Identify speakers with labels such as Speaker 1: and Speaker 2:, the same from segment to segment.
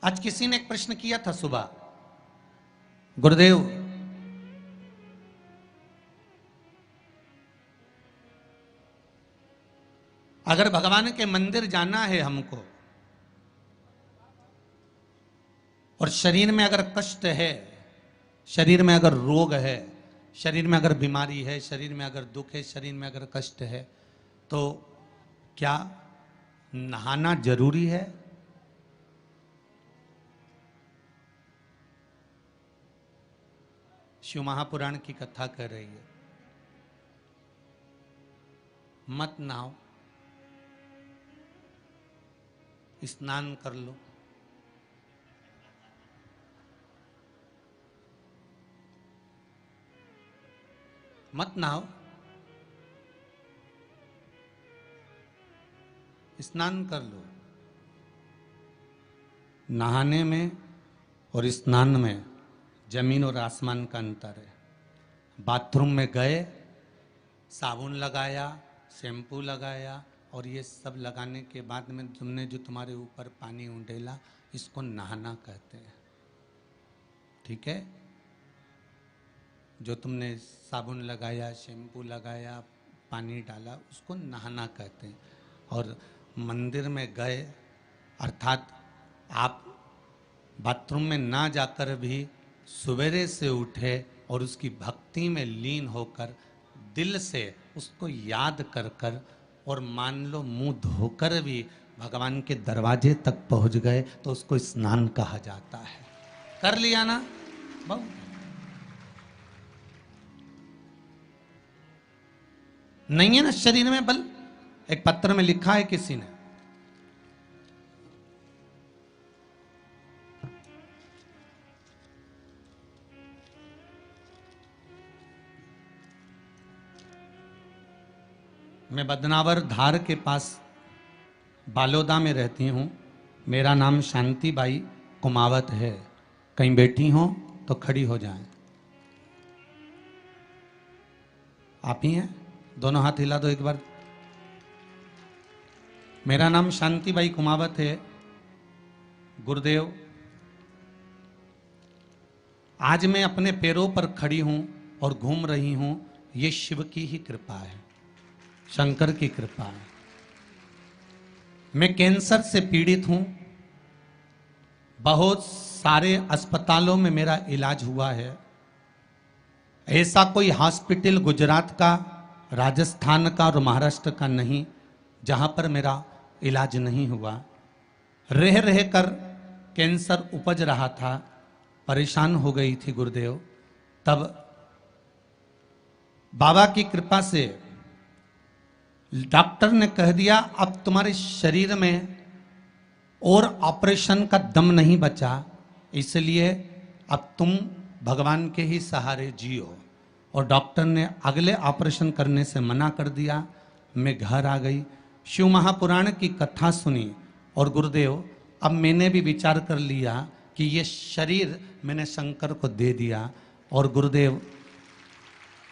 Speaker 1: आज किसी ने एक प्रश्न किया था सुबह, गुरुदेव अगर भगवान के मंदिर जाना है हमको और शरीर में अगर कष्ट है, शरीर में अगर रोग है, शरीर में अगर बीमारी है, शरीर में अगर दुख है, शरीर में अगर कष्ट है, तो क्या नहाना जरूरी है? शिव महापुराण की कथा कर रही है, मत नहाओ, स्नान कर लो। मत नहाओ, स्नान कर लो। नहाने में और स्नान में जमीन और आसमान का अंतर है। बाथरूम में गए, साबुन लगाया, शैम्पू लगाया और ये सब लगाने के बाद में तुमने जो तुम्हारे ऊपर पानी उंडेला, इसको नहाना कहते हैं। ठीक है? जो तुमने साबुन लगाया, शैम्पू लगाया, पानी डाला, उसको नहाना कहते हैं। और मंदिर में गए अर्थात आप बाथरूम में ना जाकर भी सवेरे से उठे और उसकी भक्ति में लीन होकर दिल से उसको याद कर कर और मान लो मुंह धोकर भी भगवान के दरवाजे तक पहुंच गए तो उसको स्नान कहा जाता है। कर लिया ना? बहुत नहीं है ना शरीर में बल। एक पत्र में लिखा है किसी ने, मैं बदनावर धार के पास बालोदा में रहती हूँ। मेरा नाम शांतिबाई कुमावत है। कहीं बैठी हो तो खड़ी हो जाएं। आप ही हैं? दोनों हाथ हिला दो एक बार। मेरा नाम शांतिबाई कुमावत है। गुरुदेव, आज मैं अपने पैरों पर खड़ी हूं और घूम रही हूं, ये शिव की ही कृपा है, शंकर की कृपा है। मैं कैंसर से पीड़ित हूं। बहुत सारे अस्पतालों में मेरा इलाज हुआ है। ऐसा कोई हॉस्पिटल गुजरात का, राजस्थान का और महाराष्ट्र का नहीं जहां पर मेरा इलाज नहीं हुआ। रह रह कर कैंसर उपज रहा था, परेशान हो गई थी गुरुदेव। तब बाबा की कृपा से डॉक्टर ने कह दिया अब तुम्हारे शरीर में और ऑपरेशन का दम नहीं बचा, इसलिए अब तुम भगवान के ही सहारे जियो। और डॉक्टर ने अगले ऑपरेशन करने से मना कर दिया। मैं घर आ गई, शिव महापुराण की कथा सुनी और गुरुदेव अब मैंने भी विचार कर लिया कि ये शरीर मैंने शंकर को दे दिया। और गुरुदेव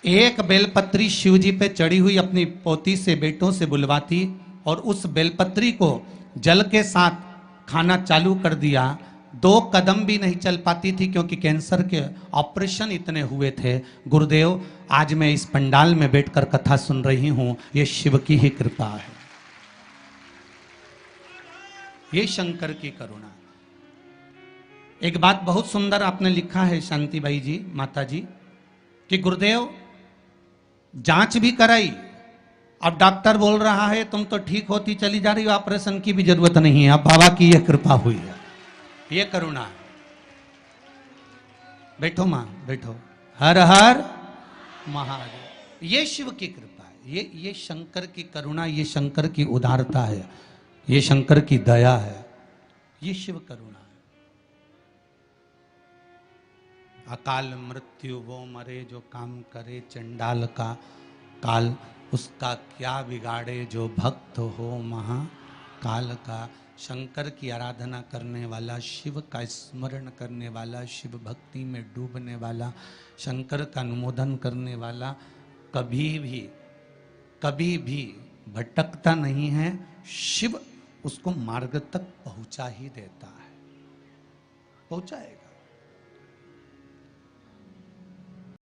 Speaker 1: एक बेलपत्री शिव जी पे चढ़ी हुई अपनी पोती से, बेटों से बुलवाती और उस बेलपत्री को जल के साथ खाना चालू कर दिया। 2 कदम भी नहीं चल पाती थी क्योंकि कैंसर के ऑपरेशन इतने हुए थे। गुरुदेव आज मैं इस पंडाल में बैठकर कथा सुन रही हूं, ये शिव की ही कृपा है, ये शंकर की करुणा। एक बात बहुत सुंदर आपने लिखा है शांतिबाई जी, माता जी, कि गुरुदेव जांच भी कराई, अब डॉक्टर बोल रहा है तुम तो ठीक होती चली जा रही हो, ऑपरेशन की भी जरूरत नहीं है। अब बाबा की यह कृपा हुई है, ये करुणा है। बैठो मां, बैठो। हर हर महादेव। ये शिव की कृपा है, ये शंकर की करुणा, ये शंकर की उदारता है, ये शंकर की दया है, ये शिव करुणा है। अकाल मृत्यु वो मरे जो काम करे, चंडाल का काल उसका क्या बिगाड़े, जो भक्त हो महाकाल का। शंकर की आराधना करने वाला, शिव का स्मरण करने वाला, शिव भक्ति में डूबने वाला, शंकर का अनुमोदन करने वाला कभी भी भटकता नहीं है। शिव उसको मार्ग तक पहुंचा ही देता है। पहुंचाएगा।